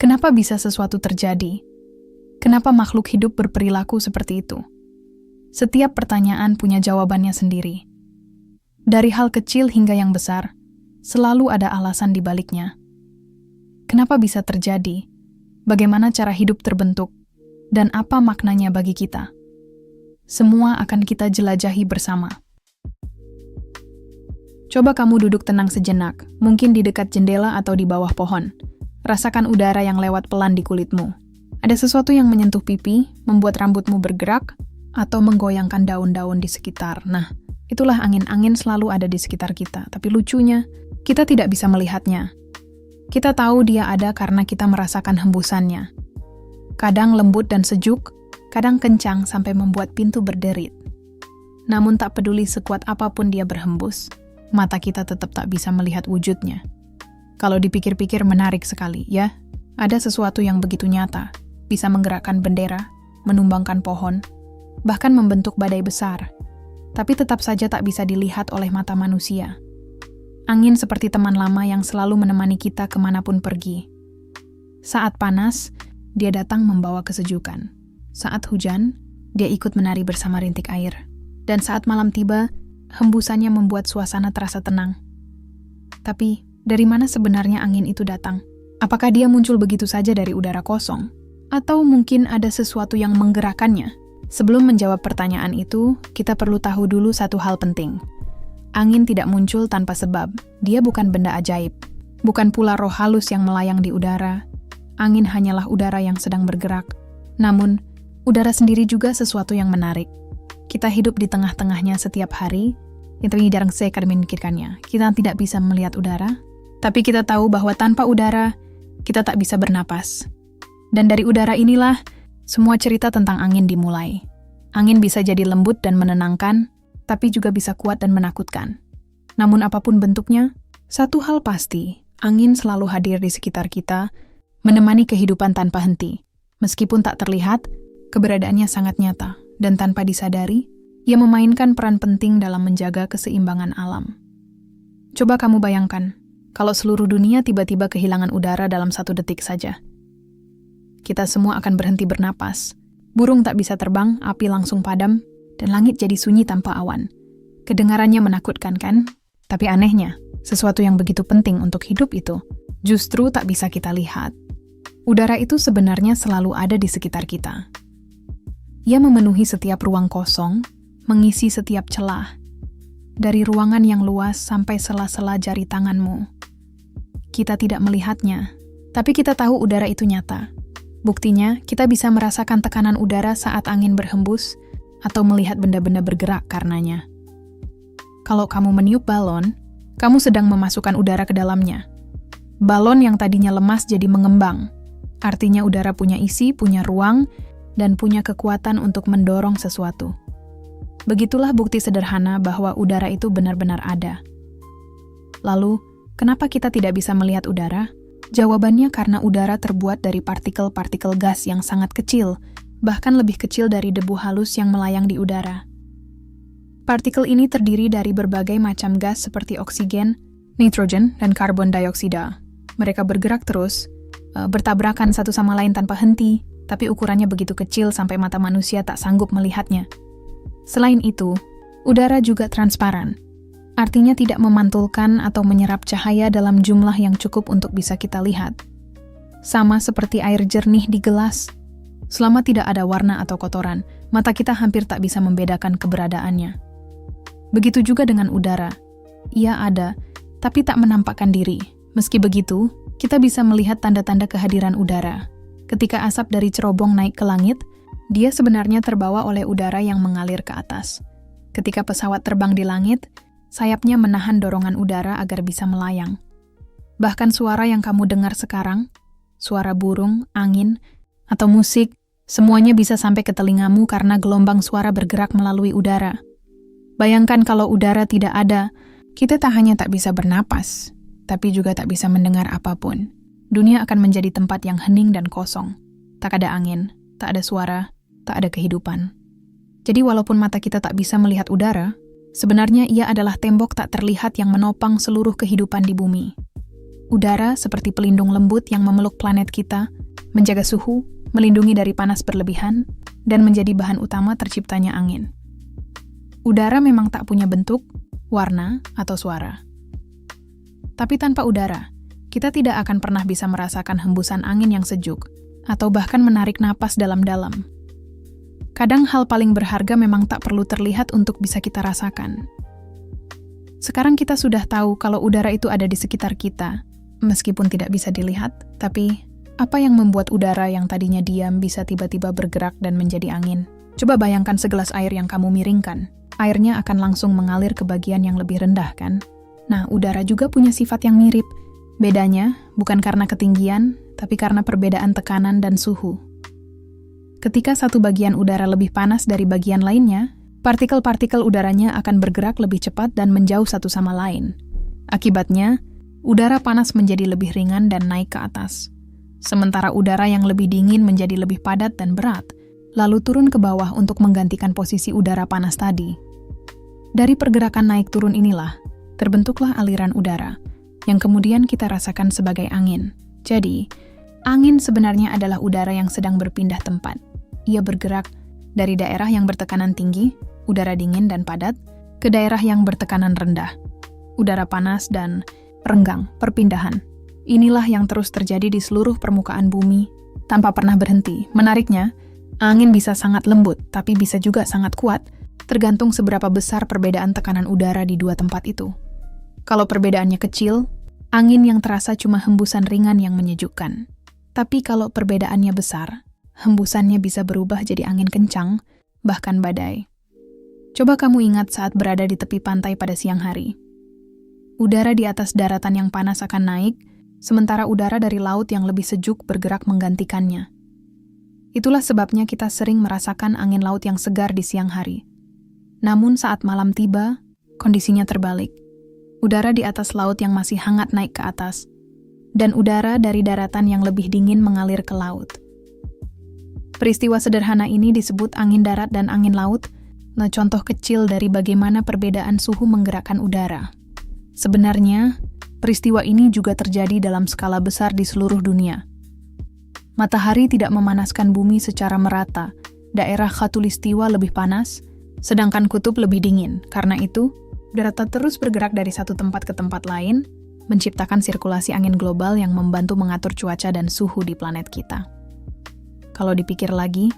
Kenapa bisa sesuatu terjadi? Kenapa makhluk hidup berperilaku seperti itu? Setiap pertanyaan punya jawabannya sendiri. Dari hal kecil hingga yang besar, selalu ada alasan di baliknya. Kenapa bisa terjadi? Bagaimana cara hidup terbentuk? Dan apa maknanya bagi kita? Semua akan kita jelajahi bersama. Coba kamu duduk tenang sejenak, mungkin di dekat jendela atau di bawah pohon. Rasakan udara yang lewat pelan di kulitmu. Ada sesuatu yang menyentuh pipi, membuat rambutmu bergerak, atau menggoyangkan daun-daun di sekitar. Nah, itulah angin-angin selalu ada di sekitar kita. Tapi lucunya, kita tidak bisa melihatnya. Kita tahu dia ada karena kita merasakan hembusannya. Kadang lembut dan sejuk, kadang kencang sampai membuat pintu berderit. Namun tak peduli sekuat apapun dia berhembus, mata kita tetap tak bisa melihat wujudnya. Kalau dipikir-pikir menarik sekali, ya. Ada sesuatu yang begitu nyata, bisa menggerakkan bendera, menumbangkan pohon, bahkan membentuk badai besar. Tapi tetap saja tak bisa dilihat oleh mata manusia. Angin seperti teman lama yang selalu menemani kita kemanapun pergi. Saat panas, dia datang membawa kesejukan. Saat hujan, dia ikut menari bersama rintik air. Dan saat malam tiba, hembusannya membuat suasana terasa tenang. Tapi, dari mana sebenarnya angin itu datang? Apakah dia muncul begitu saja dari udara kosong? Atau mungkin ada sesuatu yang menggerakkannya? Sebelum menjawab pertanyaan itu, kita perlu tahu dulu satu hal penting. Angin tidak muncul tanpa sebab. Dia bukan benda ajaib. Bukan pula roh halus yang melayang di udara. Angin hanyalah udara yang sedang bergerak. Namun, udara sendiri juga sesuatu yang menarik. Kita hidup di tengah-tengahnya setiap hari, tapi jarang sekali memikirkannya. Kita tidak bisa melihat udara, tapi kita tahu bahwa tanpa udara, kita tak bisa bernapas. Dan dari udara inilah, semua cerita tentang angin dimulai. Angin bisa jadi lembut dan menenangkan, tapi juga bisa kuat dan menakutkan. Namun apapun bentuknya, satu hal pasti, angin selalu hadir di sekitar kita, menemani kehidupan tanpa henti. Meskipun tak terlihat, keberadaannya sangat nyata, dan tanpa disadari, ia memainkan peran penting dalam menjaga keseimbangan alam. Coba kamu bayangkan, kalau seluruh dunia tiba-tiba kehilangan udara dalam 1 detik saja. Kita semua akan berhenti bernapas. Burung tak bisa terbang, api langsung padam, dan langit jadi sunyi tanpa awan. Kedengarannya menakutkan kan? Tapi anehnya, sesuatu yang begitu penting untuk hidup itu, justru tak bisa kita lihat. Udara itu sebenarnya selalu ada di sekitar kita. Ia memenuhi setiap ruang kosong, mengisi setiap celah, dari ruangan yang luas sampai sela-sela jari tanganmu. Kita tidak melihatnya, tapi kita tahu udara itu nyata. Buktinya, kita bisa merasakan tekanan udara saat angin berhembus atau melihat benda-benda bergerak karenanya. Kalau kamu meniup balon, kamu sedang memasukkan udara ke dalamnya. Balon yang tadinya lemas jadi mengembang. Artinya udara punya isi, punya ruang, dan punya kekuatan untuk mendorong sesuatu. Begitulah bukti sederhana bahwa udara itu benar-benar ada. Lalu, kenapa kita tidak bisa melihat udara? Jawabannya karena udara terbuat dari partikel-partikel gas yang sangat kecil, bahkan lebih kecil dari debu halus yang melayang di udara. Partikel ini terdiri dari berbagai macam gas seperti oksigen, nitrogen, dan karbon dioksida. Mereka bergerak terus, bertabrakan satu sama lain tanpa henti, tapi ukurannya begitu kecil sampai mata manusia tak sanggup melihatnya. Selain itu, udara juga transparan. Artinya tidak memantulkan atau menyerap cahaya dalam jumlah yang cukup untuk bisa kita lihat. Sama seperti air jernih di gelas. Selama tidak ada warna atau kotoran, mata kita hampir tak bisa membedakan keberadaannya. Begitu juga dengan udara. Ia ada, tapi tak menampakkan diri. Meski begitu, kita bisa melihat tanda-tanda kehadiran udara. Ketika asap dari cerobong naik ke langit, dia sebenarnya terbawa oleh udara yang mengalir ke atas. Ketika pesawat terbang di langit, sayapnya menahan dorongan udara agar bisa melayang. Bahkan suara yang kamu dengar sekarang, suara burung, angin, atau musik, semuanya bisa sampai ke telingamu karena gelombang suara bergerak melalui udara. Bayangkan kalau udara tidak ada, kita tak hanya tak bisa bernapas, tapi juga tak bisa mendengar apapun. Dunia akan menjadi tempat yang hening dan kosong. Tak ada angin, tak ada suara, tak ada kehidupan. Jadi walaupun mata kita tak bisa melihat udara, sebenarnya ia adalah tembok tak terlihat yang menopang seluruh kehidupan di bumi. Udara seperti pelindung lembut yang memeluk planet kita, menjaga suhu, melindungi dari panas berlebihan, dan menjadi bahan utama terciptanya angin. Udara memang tak punya bentuk, warna, atau suara. Tapi tanpa udara, kita tidak akan pernah bisa merasakan hembusan angin yang sejuk, atau bahkan menarik napas dalam-dalam. Kadang hal paling berharga memang tak perlu terlihat untuk bisa kita rasakan. Sekarang kita sudah tahu kalau udara itu ada di sekitar kita, meskipun tidak bisa dilihat, tapi apa yang membuat udara yang tadinya diam bisa tiba-tiba bergerak dan menjadi angin? Coba bayangkan segelas air yang kamu miringkan. Airnya akan langsung mengalir ke bagian yang lebih rendah, kan? Nah, udara juga punya sifat yang mirip. Bedanya bukan karena ketinggian, tapi karena perbedaan tekanan dan suhu. Ketika satu bagian udara lebih panas dari bagian lainnya, partikel-partikel udaranya akan bergerak lebih cepat dan menjauh satu sama lain. Akibatnya, udara panas menjadi lebih ringan dan naik ke atas. Sementara udara yang lebih dingin menjadi lebih padat dan berat, lalu turun ke bawah untuk menggantikan posisi udara panas tadi. Dari pergerakan naik turun inilah, terbentuklah aliran udara, yang kemudian kita rasakan sebagai angin. Jadi, angin sebenarnya adalah udara yang sedang berpindah tempat. Ia bergerak dari daerah yang bertekanan tinggi, udara dingin dan padat, ke daerah yang bertekanan rendah, udara panas dan renggang, perpindahan. Inilah yang terus terjadi di seluruh permukaan bumi, tanpa pernah berhenti. Menariknya, angin bisa sangat lembut, tapi bisa juga sangat kuat, tergantung seberapa besar perbedaan tekanan udara di dua tempat itu. Kalau perbedaannya kecil, angin yang terasa cuma hembusan ringan yang menyejukkan. Tapi kalau perbedaannya besar, hembusannya bisa berubah jadi angin kencang, bahkan badai. Coba kamu ingat saat berada di tepi pantai pada siang hari. Udara di atas daratan yang panas akan naik, sementara udara dari laut yang lebih sejuk bergerak menggantikannya. Itulah sebabnya kita sering merasakan angin laut yang segar di siang hari. Namun saat malam tiba, kondisinya terbalik. Udara di atas laut yang masih hangat naik ke atas, dan udara dari daratan yang lebih dingin mengalir ke laut. Peristiwa sederhana ini disebut angin darat dan angin laut, contoh kecil dari bagaimana perbedaan suhu menggerakkan udara. Sebenarnya, peristiwa ini juga terjadi dalam skala besar di seluruh dunia. Matahari tidak memanaskan bumi secara merata. Daerah khatulistiwa lebih panas, sedangkan kutub lebih dingin. Karena itu, daratan terus bergerak dari satu tempat ke tempat lain, menciptakan sirkulasi angin global yang membantu mengatur cuaca dan suhu di planet kita. Kalau dipikir lagi,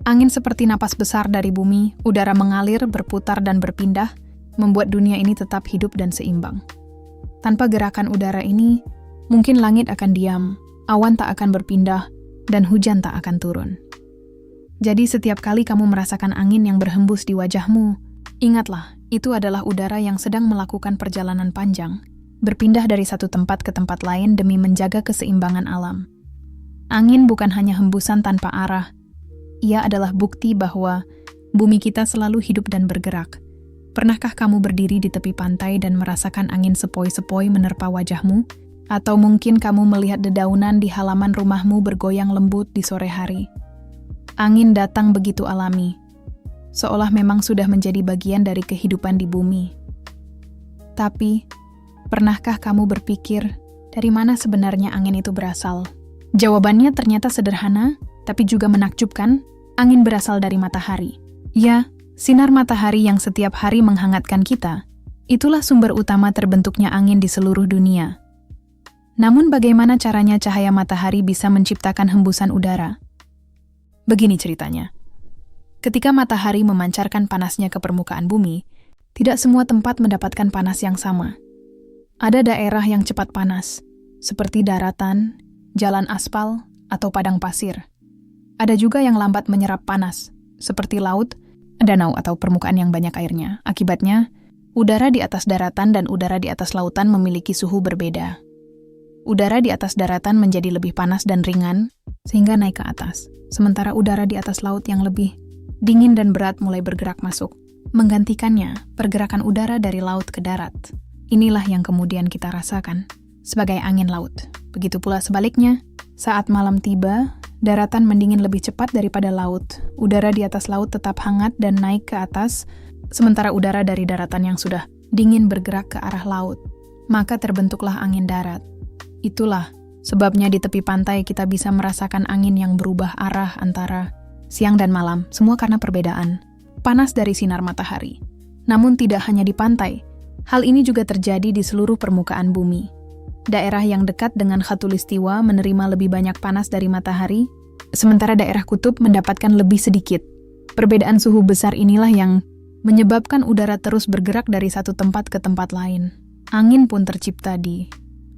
angin seperti napas besar dari bumi, udara mengalir, berputar dan berpindah, membuat dunia ini tetap hidup dan seimbang. Tanpa gerakan udara ini, mungkin langit akan diam, awan tak akan berpindah, dan hujan tak akan turun. Jadi setiap kali kamu merasakan angin yang berhembus di wajahmu, ingatlah, itu adalah udara yang sedang melakukan perjalanan panjang, berpindah dari satu tempat ke tempat lain demi menjaga keseimbangan alam. Angin bukan hanya hembusan tanpa arah, ia adalah bukti bahwa bumi kita selalu hidup dan bergerak. Pernahkah kamu berdiri di tepi pantai dan merasakan angin sepoi-sepoi menerpa wajahmu? Atau mungkin kamu melihat dedaunan di halaman rumahmu bergoyang lembut di sore hari? Angin datang begitu alami, seolah memang sudah menjadi bagian dari kehidupan di bumi. Tapi, pernahkah kamu berpikir dari mana sebenarnya angin itu berasal? Jawabannya ternyata sederhana, tapi juga menakjubkan. Angin berasal dari matahari. Ya, sinar matahari yang setiap hari menghangatkan kita, itulah sumber utama terbentuknya angin di seluruh dunia. Namun bagaimana caranya cahaya matahari bisa menciptakan hembusan udara? Begini ceritanya. Ketika matahari memancarkan panasnya ke permukaan bumi, tidak semua tempat mendapatkan panas yang sama. Ada daerah yang cepat panas, seperti daratan, jalan aspal, atau padang pasir. Ada juga yang lambat menyerap panas, seperti laut, danau atau permukaan yang banyak airnya. Akibatnya, udara di atas daratan dan udara di atas lautan memiliki suhu berbeda. Udara di atas daratan menjadi lebih panas dan ringan, sehingga naik ke atas. Sementara udara di atas laut yang lebih dingin dan berat mulai bergerak masuk. Menggantikannya, pergerakan udara dari laut ke darat. Inilah yang kemudian kita rasakan sebagai angin laut. Begitu pula sebaliknya, saat malam tiba, daratan mendingin lebih cepat daripada laut. Udara di atas laut tetap hangat dan naik ke atas, sementara udara dari daratan yang sudah dingin bergerak ke arah laut. Maka terbentuklah angin darat. Itulah sebabnya di tepi pantai kita bisa merasakan angin yang berubah arah antara siang dan malam, semua karena perbedaan panas dari sinar matahari. Namun tidak hanya di pantai, hal ini juga terjadi di seluruh permukaan bumi. Daerah yang dekat dengan khatulistiwa menerima lebih banyak panas dari matahari, sementara daerah kutub mendapatkan lebih sedikit. Perbedaan suhu besar inilah yang menyebabkan udara terus bergerak dari satu tempat ke tempat lain. Angin pun tercipta di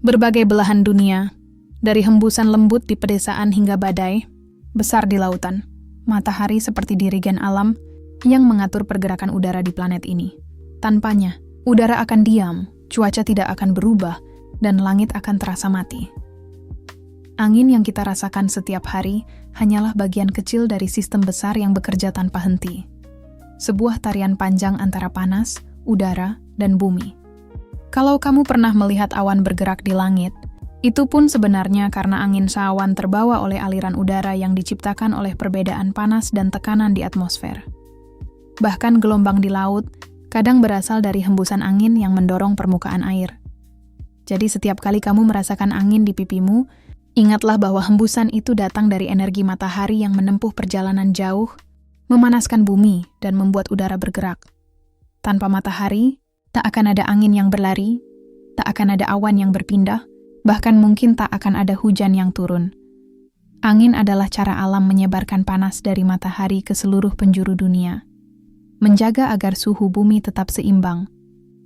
berbagai belahan dunia, dari hembusan lembut di pedesaan hingga badai besar di lautan. Matahari seperti dirigen alam yang mengatur pergerakan udara di planet ini. Tanpanya, udara akan diam, cuaca tidak akan berubah, dan langit akan terasa mati. Angin yang kita rasakan setiap hari hanyalah bagian kecil dari sistem besar yang bekerja tanpa henti. Sebuah tarian panjang antara panas, udara, dan bumi. Kalau kamu pernah melihat awan bergerak di langit, itu pun sebenarnya karena angin seawan terbawa oleh aliran udara yang diciptakan oleh perbedaan panas dan tekanan di atmosfer. Bahkan gelombang di laut kadang berasal dari hembusan angin yang mendorong permukaan air. Jadi setiap kali kamu merasakan angin di pipimu, ingatlah bahwa hembusan itu datang dari energi matahari yang menempuh perjalanan jauh, memanaskan bumi dan membuat udara bergerak. Tanpa matahari, tak akan ada angin yang berlari, tak akan ada awan yang berpindah, bahkan mungkin tak akan ada hujan yang turun. Angin adalah cara alam menyebarkan panas dari matahari ke seluruh penjuru dunia, menjaga agar suhu bumi tetap seimbang,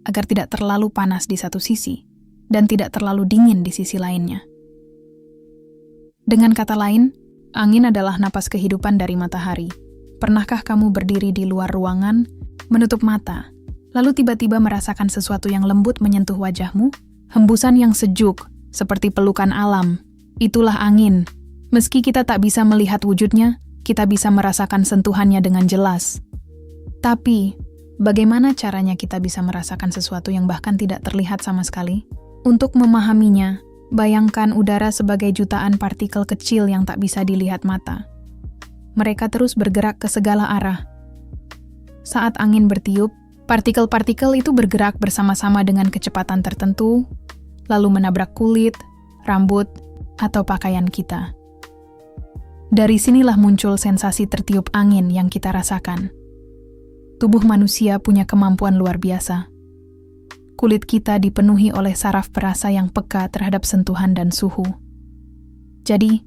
agar tidak terlalu panas di satu sisi, dan tidak terlalu dingin di sisi lainnya. Dengan kata lain, angin adalah napas kehidupan dari matahari. Pernahkah kamu berdiri di luar ruangan, menutup mata, lalu tiba-tiba merasakan sesuatu yang lembut menyentuh wajahmu? Hembusan yang sejuk, seperti pelukan alam. Itulah angin. Meski kita tak bisa melihat wujudnya, kita bisa merasakan sentuhannya dengan jelas. Tapi, bagaimana caranya kita bisa merasakan sesuatu yang bahkan tidak terlihat sama sekali? Untuk memahaminya, bayangkan udara sebagai jutaan partikel kecil yang tak bisa dilihat mata. Mereka terus bergerak ke segala arah. Saat angin bertiup, partikel-partikel itu bergerak bersama-sama dengan kecepatan tertentu, lalu menabrak kulit, rambut, atau pakaian kita. Dari sinilah muncul sensasi tertiup angin yang kita rasakan. Tubuh manusia punya kemampuan luar biasa. Kulit kita dipenuhi oleh saraf perasa yang peka terhadap sentuhan dan suhu. Jadi,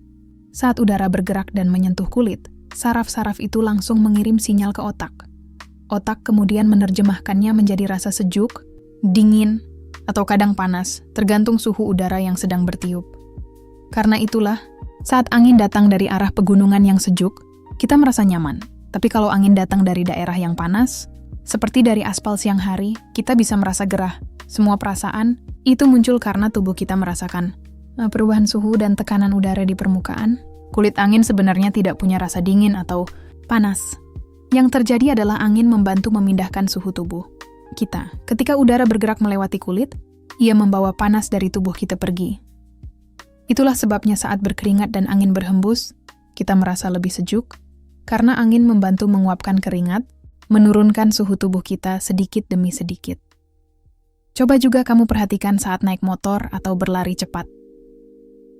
saat udara bergerak dan menyentuh kulit, saraf-saraf itu langsung mengirim sinyal ke otak. Otak kemudian menerjemahkannya menjadi rasa sejuk, dingin, atau kadang panas, tergantung suhu udara yang sedang bertiup. Karena itulah, saat angin datang dari arah pegunungan yang sejuk, kita merasa nyaman. Tapi kalau angin datang dari daerah yang panas, seperti dari aspal siang hari, kita bisa merasa gerah. Semua perasaan itu muncul karena tubuh kita merasakan perubahan suhu dan tekanan udara di permukaan. Kulit angin sebenarnya tidak punya rasa dingin atau panas. Yang terjadi adalah angin membantu memindahkan suhu tubuh kita. Ketika udara bergerak melewati kulit, ia membawa panas dari tubuh kita pergi. Itulah sebabnya saat berkeringat dan angin berhembus, kita merasa lebih sejuk, karena angin membantu menguapkan keringat, menurunkan suhu tubuh kita sedikit demi sedikit. Coba juga kamu perhatikan saat naik motor atau berlari cepat.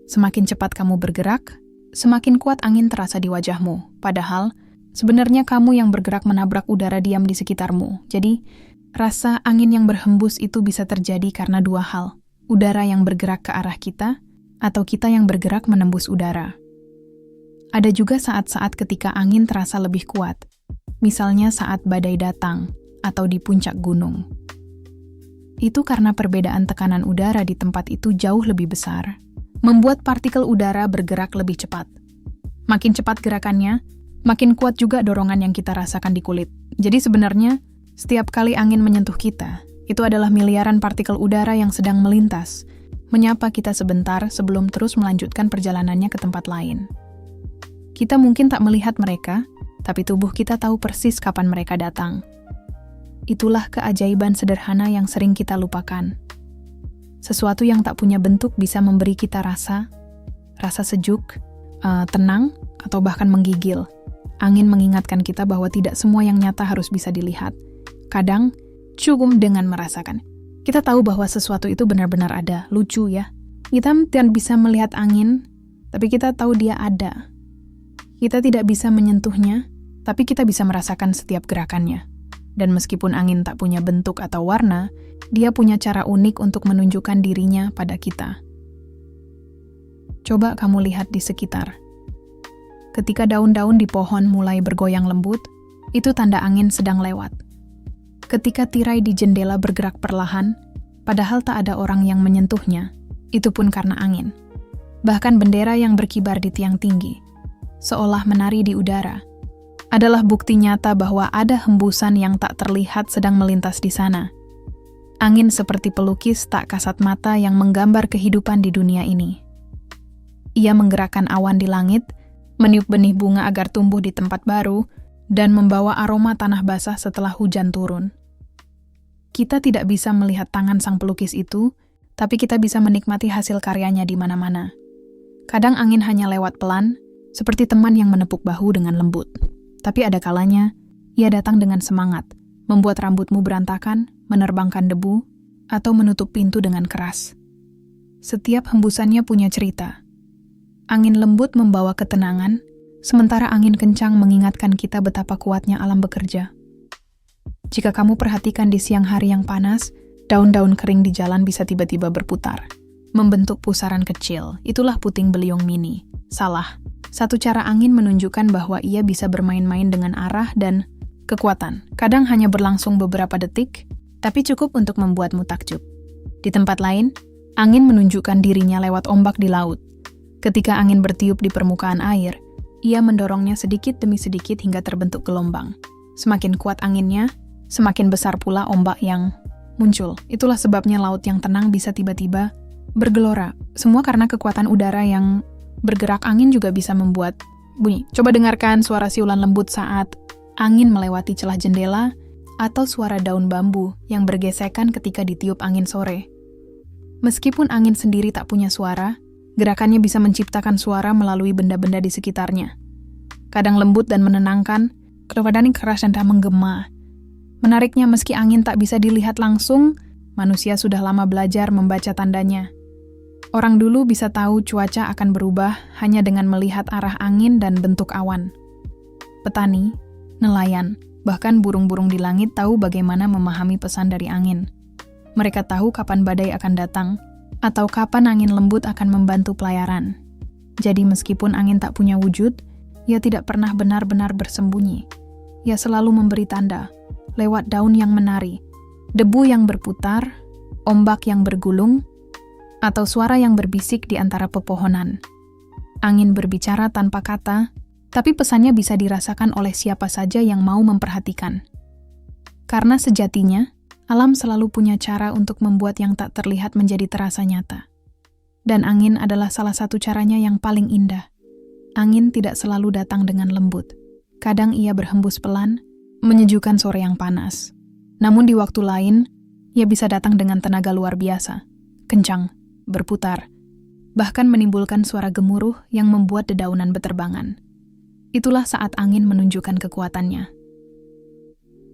Semakin cepat kamu bergerak, semakin kuat angin terasa di wajahmu. Padahal, sebenarnya kamu yang bergerak menabrak udara diam di sekitarmu. Jadi, rasa angin yang berhembus itu bisa terjadi karena dua hal. Udara yang bergerak ke arah kita, atau kita yang bergerak menembus udara. Ada juga saat-saat ketika angin terasa lebih kuat. Misalnya saat badai datang, atau di puncak gunung. Itu karena perbedaan tekanan udara di tempat itu jauh lebih besar, membuat partikel udara bergerak lebih cepat. Makin cepat gerakannya, makin kuat juga dorongan yang kita rasakan di kulit. Jadi sebenarnya, setiap kali angin menyentuh kita, itu adalah miliaran partikel udara yang sedang melintas, menyapa kita sebentar sebelum terus melanjutkan perjalanannya ke tempat lain. Kita mungkin tak melihat mereka, tapi tubuh kita tahu persis kapan mereka datang. Itulah keajaiban sederhana yang sering kita lupakan. Sesuatu yang tak punya bentuk bisa memberi kita rasa sejuk, tenang, atau bahkan menggigil. Angin mengingatkan kita bahwa tidak semua yang nyata harus bisa dilihat. Kadang, cukup dengan merasakan. Kita tahu bahwa sesuatu itu benar-benar ada, lucu ya. Kita tidak bisa melihat angin, tapi kita tahu dia ada. Kita tidak bisa menyentuhnya, tapi kita bisa merasakan setiap gerakannya. Dan meskipun angin tak punya bentuk atau warna, dia punya cara unik untuk menunjukkan dirinya pada kita. Coba kamu lihat di sekitar. Ketika daun-daun di pohon mulai bergoyang lembut, itu tanda angin sedang lewat. Ketika tirai di jendela bergerak perlahan, padahal tak ada orang yang menyentuhnya, itu pun karena angin. Bahkan bendera yang berkibar di tiang tinggi, seolah menari di udara, adalah bukti nyata bahwa ada hembusan yang tak terlihat sedang melintas di sana. Angin seperti pelukis tak kasat mata yang menggambar kehidupan di dunia ini. Ia menggerakkan awan di langit, meniup benih bunga agar tumbuh di tempat baru, dan membawa aroma tanah basah setelah hujan turun. Kita tidak bisa melihat tangan sang pelukis itu, tapi kita bisa menikmati hasil karyanya di mana-mana. Kadang angin hanya lewat pelan, seperti teman yang menepuk bahu dengan lembut. Tapi ada kalanya, ia datang dengan semangat, membuat rambutmu berantakan, menerbangkan debu, atau menutup pintu dengan keras. Setiap hembusannya punya cerita. Angin lembut membawa ketenangan, sementara angin kencang mengingatkan kita betapa kuatnya alam bekerja. Jika kamu perhatikan di siang hari yang panas, daun-daun kering di jalan bisa tiba-tiba berputar, membentuk pusaran kecil. Itulah puting beliung mini. Salah. Satu cara angin menunjukkan bahwa ia bisa bermain-main dengan arah dan kekuatan. Kadang hanya berlangsung beberapa detik, tapi cukup untuk membuatmu takjub. Di tempat lain, angin menunjukkan dirinya lewat ombak di laut. Ketika angin bertiup di permukaan air, ia mendorongnya sedikit demi sedikit hingga terbentuk gelombang. Semakin kuat anginnya, semakin besar pula ombak yang muncul. Itulah sebabnya laut yang tenang bisa tiba-tiba bergelora. Semua karena kekuatan udara yang bergerak. Angin juga bisa membuat bunyi. Coba dengarkan suara siulan lembut saat angin melewati celah jendela, atau suara daun bambu yang bergesekan ketika ditiup angin sore. Meskipun angin sendiri tak punya suara, gerakannya bisa menciptakan suara melalui benda-benda di sekitarnya. Kadang lembut dan menenangkan, kadang keras dan menggema. Menariknya, meski angin tak bisa dilihat langsung, manusia sudah lama belajar membaca tandanya. Orang dulu bisa tahu cuaca akan berubah hanya dengan melihat arah angin dan bentuk awan. Petani, nelayan, bahkan burung-burung di langit tahu bagaimana memahami pesan dari angin. Mereka tahu kapan badai akan datang, atau kapan angin lembut akan membantu pelayaran. Jadi meskipun angin tak punya wujud, ia tidak pernah benar-benar bersembunyi. Ia selalu memberi tanda, lewat daun yang menari, debu yang berputar, ombak yang bergulung, atau suara yang berbisik di antara pepohonan. Angin berbicara tanpa kata, tapi pesannya bisa dirasakan oleh siapa saja yang mau memperhatikan. Karena sejatinya, alam selalu punya cara untuk membuat yang tak terlihat menjadi terasa nyata. Dan angin adalah salah satu caranya yang paling indah. Angin tidak selalu datang dengan lembut. Kadang ia berhembus pelan, menyejukkan sore yang panas. Namun di waktu lain, ia bisa datang dengan tenaga luar biasa, kencang, berputar, bahkan menimbulkan suara gemuruh yang membuat dedaunan beterbangan. Itulah saat angin menunjukkan kekuatannya.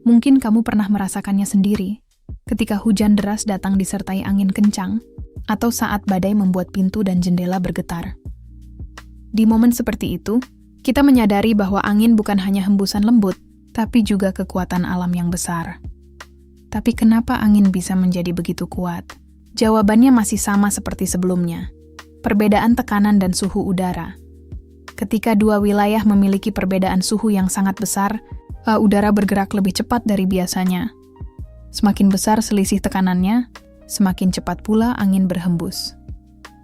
Mungkin kamu pernah merasakannya sendiri, ketika hujan deras datang disertai angin kencang, atau saat badai membuat pintu dan jendela bergetar. Di momen seperti itu, kita menyadari bahwa angin bukan hanya hembusan lembut, tapi juga kekuatan alam yang besar. Tapi kenapa angin bisa menjadi begitu kuat? Jawabannya masih sama seperti sebelumnya. Perbedaan tekanan dan suhu udara. Ketika dua wilayah memiliki perbedaan suhu yang sangat besar, udara bergerak lebih cepat dari biasanya. Semakin besar selisih tekanannya, semakin cepat pula angin berhembus.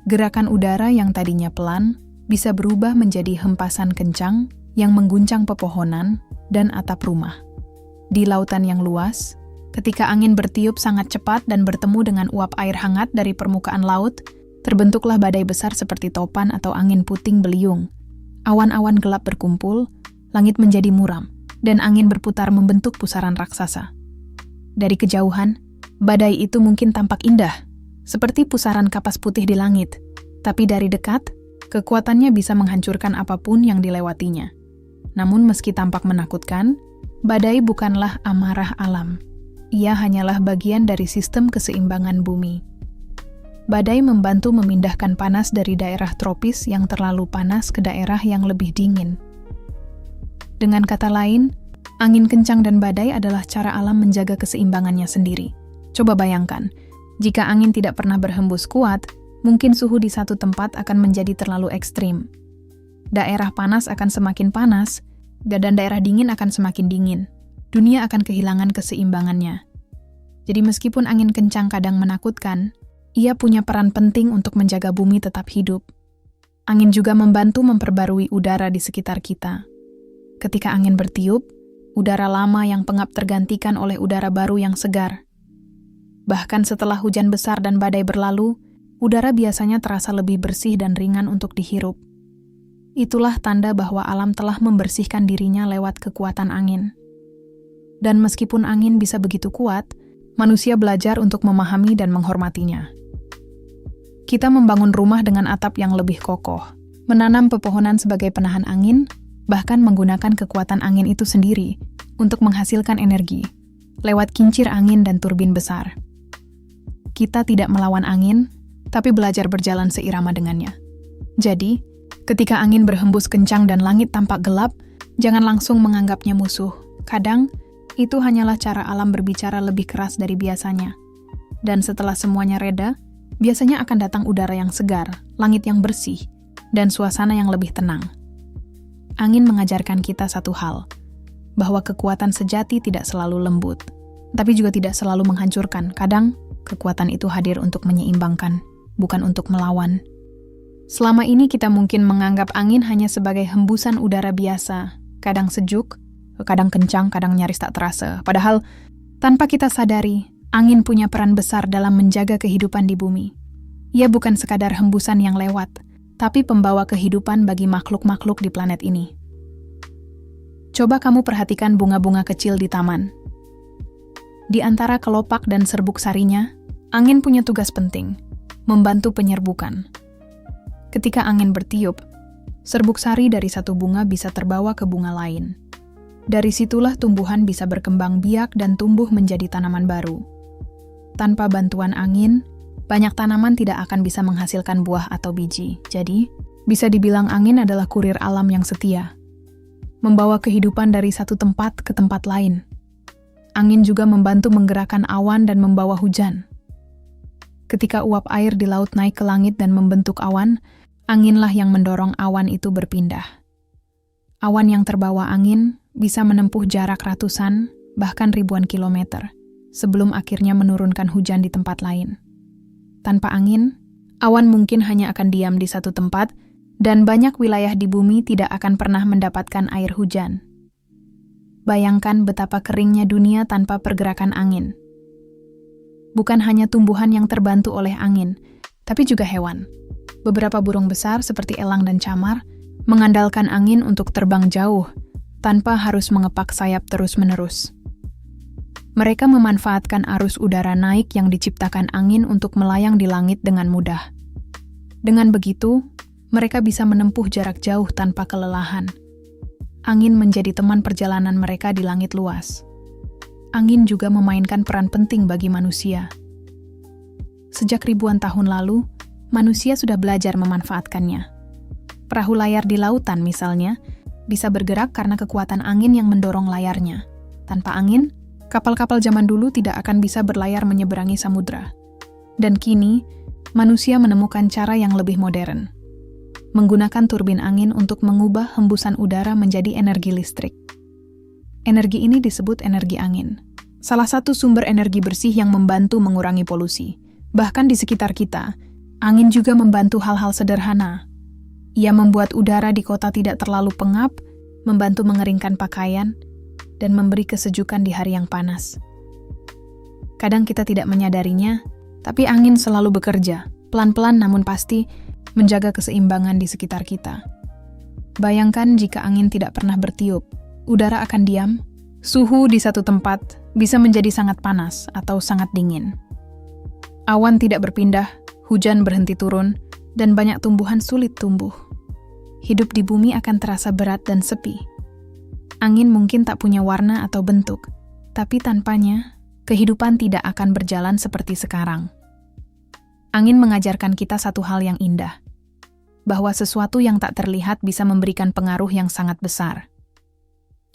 Gerakan udara yang tadinya pelan bisa berubah menjadi hempasan kencang yang mengguncang pepohonan dan atap rumah. Di lautan yang luas, ketika angin bertiup sangat cepat dan bertemu dengan uap air hangat dari permukaan laut, terbentuklah badai besar seperti topan atau angin puting beliung. Awan-awan gelap berkumpul, langit menjadi muram, dan angin berputar membentuk pusaran raksasa. Dari kejauhan, badai itu mungkin tampak indah, seperti pusaran kapas putih di langit. Tapi dari dekat, kekuatannya bisa menghancurkan apapun yang dilewatinya. Namun meski tampak menakutkan, badai bukanlah amarah alam. Ia hanyalah bagian dari sistem keseimbangan bumi. badai membantu memindahkan panas dari daerah tropis yang terlalu panas ke daerah yang lebih dingin. Dengan kata lain, angin kencang dan badai adalah cara alam menjaga keseimbangannya sendiri. Coba bayangkan, jika angin tidak pernah berhembus kuat, mungkin suhu di satu tempat akan menjadi terlalu ekstrim. Daerah panas akan semakin panas, dan daerah dingin akan semakin dingin. Dunia akan kehilangan keseimbangannya. Jadi meskipun angin kencang kadang menakutkan, ia punya peran penting untuk menjaga bumi tetap hidup. Angin juga membantu memperbarui udara di sekitar kita. Ketika angin bertiup, udara lama yang pengap tergantikan oleh udara baru yang segar. Bahkan setelah hujan besar dan badai berlalu, udara biasanya terasa lebih bersih dan ringan untuk dihirup. Itulah tanda bahwa alam telah membersihkan dirinya lewat kekuatan angin. Dan meskipun angin bisa begitu kuat, manusia belajar untuk memahami dan menghormatinya. Kita membangun rumah dengan atap yang lebih kokoh, menanam pepohonan sebagai penahan angin, bahkan menggunakan kekuatan angin itu sendiri untuk menghasilkan energi, lewat kincir angin dan turbin besar. Kita tidak melawan angin, tapi belajar berjalan seirama dengannya. Jadi, ketika angin berhembus kencang dan langit tampak gelap, jangan langsung menganggapnya musuh. Kadang, itu hanyalah cara alam berbicara lebih keras dari biasanya. Dan setelah semuanya reda, biasanya akan datang udara yang segar, langit yang bersih, dan suasana yang lebih tenang. Angin mengajarkan kita satu hal, bahwa kekuatan sejati tidak selalu lembut, tapi juga tidak selalu menghancurkan. Kadang, kekuatan itu hadir untuk menyeimbangkan, bukan untuk melawan. Selama ini kita mungkin menganggap angin hanya sebagai hembusan udara biasa, kadang sejuk, kadang kencang, kadang nyaris tak terasa. Padahal, tanpa kita sadari, angin punya peran besar dalam menjaga kehidupan di bumi. Ia bukan sekadar hembusan yang lewat, tapi pembawa kehidupan bagi makhluk-makhluk di planet ini. Coba kamu perhatikan bunga-bunga kecil di taman. Di antara kelopak dan serbuk sarinya, angin punya tugas penting, membantu penyerbukan. Ketika angin bertiup, serbuk sari dari satu bunga bisa terbawa ke bunga lain. Dari situlah tumbuhan bisa berkembang biak dan tumbuh menjadi tanaman baru. Tanpa bantuan angin, banyak tanaman tidak akan bisa menghasilkan buah atau biji. Jadi, bisa dibilang angin adalah kurir alam yang setia, membawa kehidupan dari satu tempat ke tempat lain. Angin juga membantu menggerakkan awan dan membawa hujan. Ketika uap air di laut naik ke langit dan membentuk awan, anginlah yang mendorong awan itu berpindah. Awan yang terbawa angin bisa menempuh jarak ratusan, bahkan ribuan kilometer, sebelum akhirnya menurunkan hujan di tempat lain. Tanpa angin, awan mungkin hanya akan diam di satu tempat, dan banyak wilayah di bumi tidak akan pernah mendapatkan air hujan. Bayangkan betapa keringnya dunia tanpa pergerakan angin. Bukan hanya tumbuhan yang terbantu oleh angin, tapi juga hewan. Beberapa burung besar seperti elang dan camar mengandalkan angin untuk terbang jauh, tanpa harus mengepak sayap terus-menerus. Mereka memanfaatkan arus udara naik yang diciptakan angin untuk melayang di langit dengan mudah. Dengan begitu, mereka bisa menempuh jarak jauh tanpa kelelahan. Angin menjadi teman perjalanan mereka di langit luas. Angin juga memainkan peran penting bagi manusia. Sejak ribuan tahun lalu, manusia sudah belajar memanfaatkannya. Perahu layar di lautan misalnya, bisa bergerak karena kekuatan angin yang mendorong layarnya. Tanpa angin, kapal-kapal zaman dulu tidak akan bisa berlayar menyeberangi samudra. Dan kini, manusia menemukan cara yang lebih modern. Menggunakan turbin angin untuk mengubah hembusan udara menjadi energi listrik. Energi ini disebut energi angin. Salah satu sumber energi bersih yang membantu mengurangi polusi. Bahkan di sekitar kita, angin juga membantu hal-hal sederhana. Ia membuat udara di kota tidak terlalu pengap, membantu mengeringkan pakaian, dan memberi kesejukan di hari yang panas. Kadang kita tidak menyadarinya, tapi angin selalu bekerja, pelan-pelan namun pasti, menjaga keseimbangan di sekitar kita. Bayangkan jika angin tidak pernah bertiup, udara akan diam, suhu di satu tempat bisa menjadi sangat panas atau sangat dingin. Awan tidak berpindah, hujan berhenti turun, dan banyak tumbuhan sulit tumbuh. Hidup di bumi akan terasa berat dan sepi. Angin mungkin tak punya warna atau bentuk, tapi tanpanya, kehidupan tidak akan berjalan seperti sekarang. Angin mengajarkan kita satu hal yang indah, bahwa sesuatu yang tak terlihat bisa memberikan pengaruh yang sangat besar.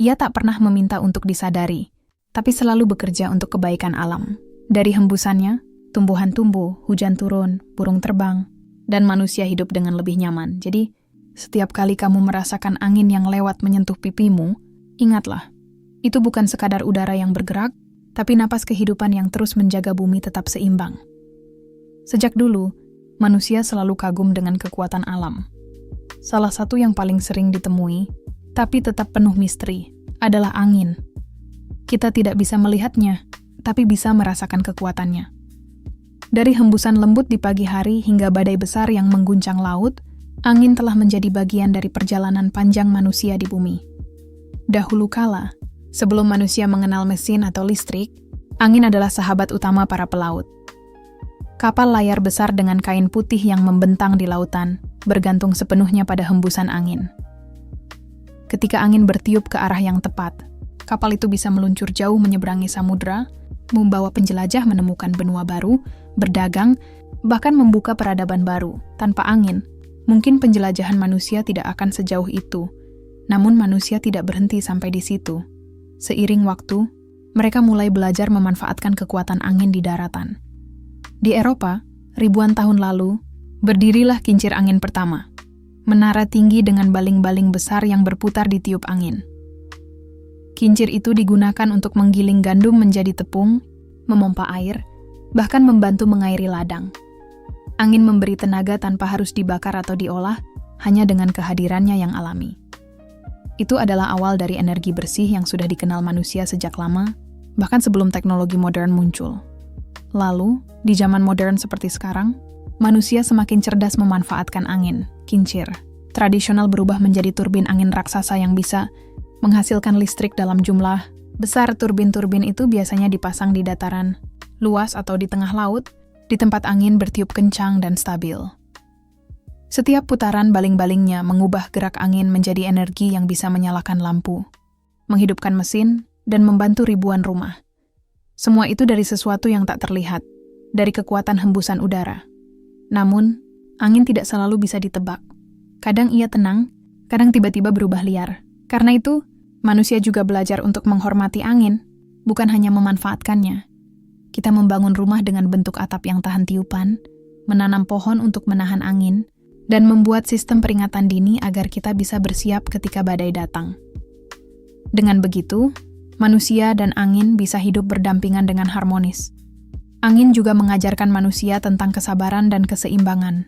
Ia tak pernah meminta untuk disadari, tapi selalu bekerja untuk kebaikan alam. Dari hembusannya, tumbuhan tumbuh, hujan turun, burung terbang, dan manusia hidup dengan lebih nyaman. Jadi, setiap kali kamu merasakan angin yang lewat menyentuh pipimu, ingatlah, itu bukan sekadar udara yang bergerak, tapi napas kehidupan yang terus menjaga bumi tetap seimbang. Sejak dulu, manusia selalu kagum dengan kekuatan alam. Salah satu yang paling sering ditemui, tapi tetap penuh misteri, adalah angin. Kita tidak bisa melihatnya, tapi bisa merasakan kekuatannya. Dari hembusan lembut di pagi hari hingga badai besar yang mengguncang laut, angin telah menjadi bagian dari perjalanan panjang manusia di bumi. Dahulu kala, sebelum manusia mengenal mesin atau listrik, angin adalah sahabat utama para pelaut. Kapal layar besar dengan kain putih yang membentang di lautan, bergantung sepenuhnya pada hembusan angin. Ketika angin bertiup ke arah yang tepat, kapal itu bisa meluncur jauh menyeberangi samudra, membawa penjelajah menemukan benua baru, berdagang, bahkan membuka peradaban baru. Tanpa angin, mungkin penjelajahan manusia tidak akan sejauh itu. Namun manusia tidak berhenti sampai di situ. Seiring waktu, mereka mulai belajar memanfaatkan kekuatan angin di daratan. Di Eropa, ribuan tahun lalu, berdirilah kincir angin pertama. Menara tinggi dengan baling-baling besar yang berputar di tiup angin. Kincir itu digunakan untuk menggiling gandum menjadi tepung, memompa air, bahkan membantu mengairi ladang. Angin memberi tenaga tanpa harus dibakar atau diolah, hanya dengan kehadirannya yang alami. Itu adalah awal dari energi bersih yang sudah dikenal manusia sejak lama, bahkan sebelum teknologi modern muncul. Lalu, di zaman modern seperti sekarang, manusia semakin cerdas memanfaatkan angin, kincir. Tradisional berubah menjadi turbin angin raksasa yang bisa menghasilkan listrik dalam jumlah besar. Turbin-turbin itu biasanya dipasang di dataran luas atau di tengah laut, di tempat angin bertiup kencang dan stabil. Setiap putaran baling-balingnya mengubah gerak angin menjadi energi yang bisa menyalakan lampu, menghidupkan mesin, dan membantu ribuan rumah. Semua itu dari sesuatu yang tak terlihat, dari kekuatan hembusan udara. Namun, angin tidak selalu bisa ditebak. Kadang ia tenang, kadang tiba-tiba berubah liar. Karena itu, manusia juga belajar untuk menghormati angin, bukan hanya memanfaatkannya. Kita membangun rumah dengan bentuk atap yang tahan tiupan, menanam pohon untuk menahan angin, dan membuat sistem peringatan dini agar kita bisa bersiap ketika badai datang. Dengan begitu, manusia dan angin bisa hidup berdampingan dengan harmonis. Angin juga mengajarkan manusia tentang kesabaran dan keseimbangan.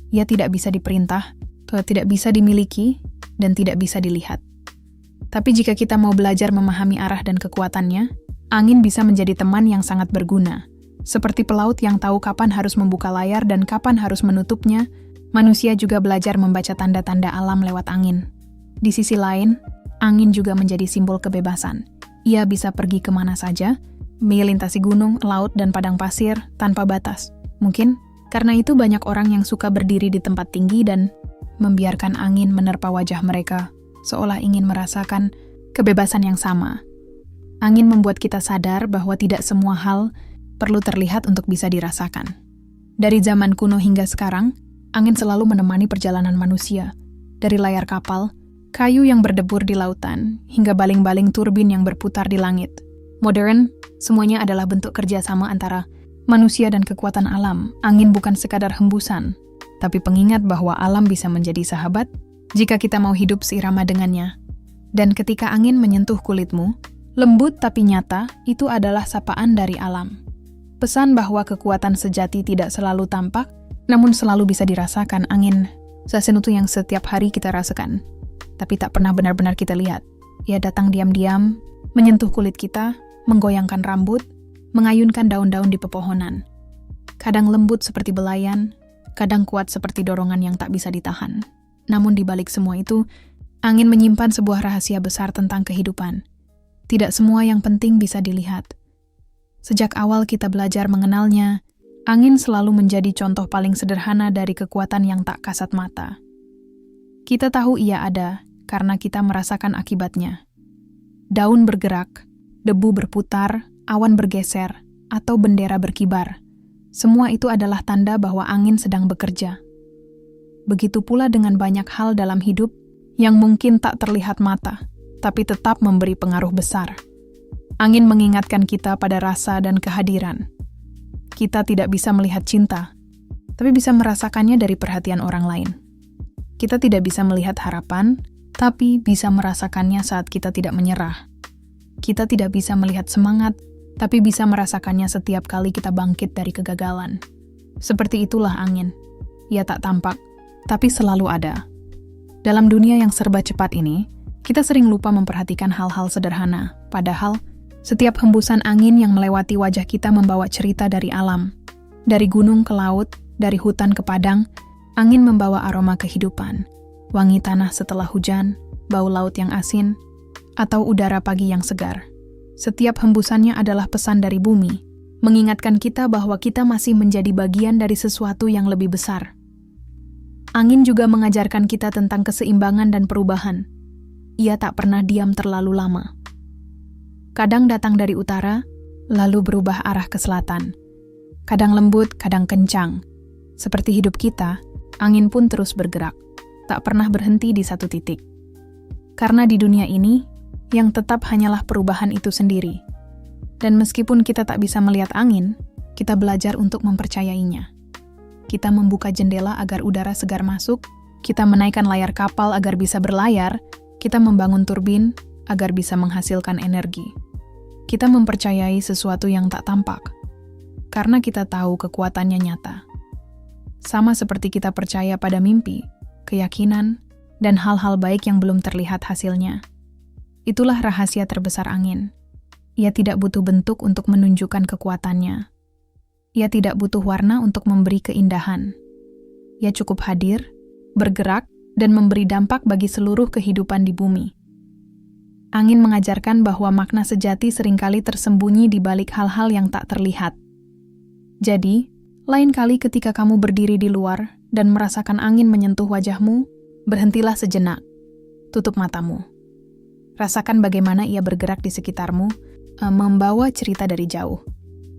Ia tidak bisa diperintah, tidak bisa dimiliki, dan tidak bisa dilihat. Tapi jika kita mau belajar memahami arah dan kekuatannya, angin bisa menjadi teman yang sangat berguna. Seperti pelaut yang tahu kapan harus membuka layar dan kapan harus menutupnya, manusia juga belajar membaca tanda-tanda alam lewat angin. Di sisi lain, angin juga menjadi simbol kebebasan. Ia bisa pergi kemana saja, melintasi gunung, laut, dan padang pasir tanpa batas. Mungkin karena itu banyak orang yang suka berdiri di tempat tinggi dan membiarkan angin menerpa wajah mereka, seolah ingin merasakan kebebasan yang sama. Angin membuat kita sadar bahwa tidak semua hal perlu terlihat untuk bisa dirasakan. Dari zaman kuno hingga sekarang, angin selalu menemani perjalanan manusia. Dari layar kapal, kayu yang berdebur di lautan, hingga baling-baling turbin yang berputar di langit. Modern, semuanya adalah bentuk kerjasama antara manusia dan kekuatan alam. Angin bukan sekadar hembusan, tapi pengingat bahwa alam bisa menjadi sahabat jika kita mau hidup seirama dengannya. Dan ketika angin menyentuh kulitmu, lembut tapi nyata, itu adalah sapaan dari alam. Pesan bahwa kekuatan sejati tidak selalu tampak, namun selalu bisa dirasakan. Angin sesuatu yang setiap hari kita rasakan, tapi tak pernah benar-benar kita lihat. Ia datang diam-diam, menyentuh kulit kita, menggoyangkan rambut, mengayunkan daun-daun di pepohonan. Kadang lembut seperti belayan, kadang kuat seperti dorongan yang tak bisa ditahan. Namun di balik semua itu, angin menyimpan sebuah rahasia besar tentang kehidupan. Tidak semua yang penting bisa dilihat. Sejak awal kita belajar mengenalnya, angin selalu menjadi contoh paling sederhana dari kekuatan yang tak kasat mata. Kita tahu ia ada karena kita merasakan akibatnya. Daun bergerak, debu berputar, awan bergeser, atau bendera berkibar. Semua itu adalah tanda bahwa angin sedang bekerja. Begitu pula dengan banyak hal dalam hidup yang mungkin tak terlihat mata, tapi tetap memberi pengaruh besar. Angin mengingatkan kita pada rasa dan kehadiran. Kita tidak bisa melihat cinta, tapi bisa merasakannya dari perhatian orang lain. Kita tidak bisa melihat harapan, tapi bisa merasakannya saat kita tidak menyerah. Kita tidak bisa melihat semangat, tapi bisa merasakannya setiap kali kita bangkit dari kegagalan. Seperti itulah angin. Ia tak tampak, tapi selalu ada. Dalam dunia yang serba cepat ini, kita sering lupa memperhatikan hal-hal sederhana. Padahal, setiap hembusan angin yang melewati wajah kita membawa cerita dari alam. Dari gunung ke laut, dari hutan ke padang, angin membawa aroma kehidupan. Wangi tanah setelah hujan, bau laut yang asin, atau udara pagi yang segar. Setiap hembusannya adalah pesan dari bumi, mengingatkan kita bahwa kita masih menjadi bagian dari sesuatu yang lebih besar. Angin juga mengajarkan kita tentang keseimbangan dan perubahan. Ia tak pernah diam terlalu lama. Kadang datang dari utara, lalu berubah arah ke selatan. Kadang lembut, kadang kencang. Seperti hidup kita, angin pun terus bergerak, tak pernah berhenti di satu titik. Karena di dunia ini, yang tetap hanyalah perubahan itu sendiri. Dan meskipun kita tak bisa melihat angin, kita belajar untuk mempercayainya. Kita membuka jendela agar udara segar masuk, kita menaikkan layar kapal agar bisa berlayar, kita membangun turbin agar bisa menghasilkan energi. Kita mempercayai sesuatu yang tak tampak, karena kita tahu kekuatannya nyata. Sama seperti kita percaya pada mimpi, keyakinan, dan hal-hal baik yang belum terlihat hasilnya. Itulah rahasia terbesar angin. Ia tidak butuh bentuk untuk menunjukkan kekuatannya. Ia tidak butuh warna untuk memberi keindahan. Ia cukup hadir, bergerak, dan memberi dampak bagi seluruh kehidupan di bumi. Angin mengajarkan bahwa makna sejati seringkali tersembunyi di balik hal-hal yang tak terlihat. Jadi, lain kali ketika kamu berdiri di luar dan merasakan angin menyentuh wajahmu, berhentilah sejenak. Tutup matamu. Rasakan bagaimana ia bergerak di sekitarmu, membawa cerita dari jauh.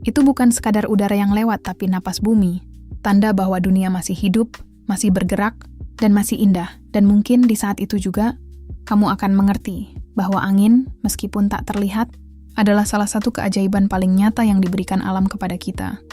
Itu bukan sekadar udara yang lewat, tapi napas bumi. Tanda bahwa dunia masih hidup, masih bergerak, dan masih indah. Dan mungkin di saat itu juga, kamu akan mengerti bahwa angin, meskipun tak terlihat, adalah salah satu keajaiban paling nyata yang diberikan alam kepada kita.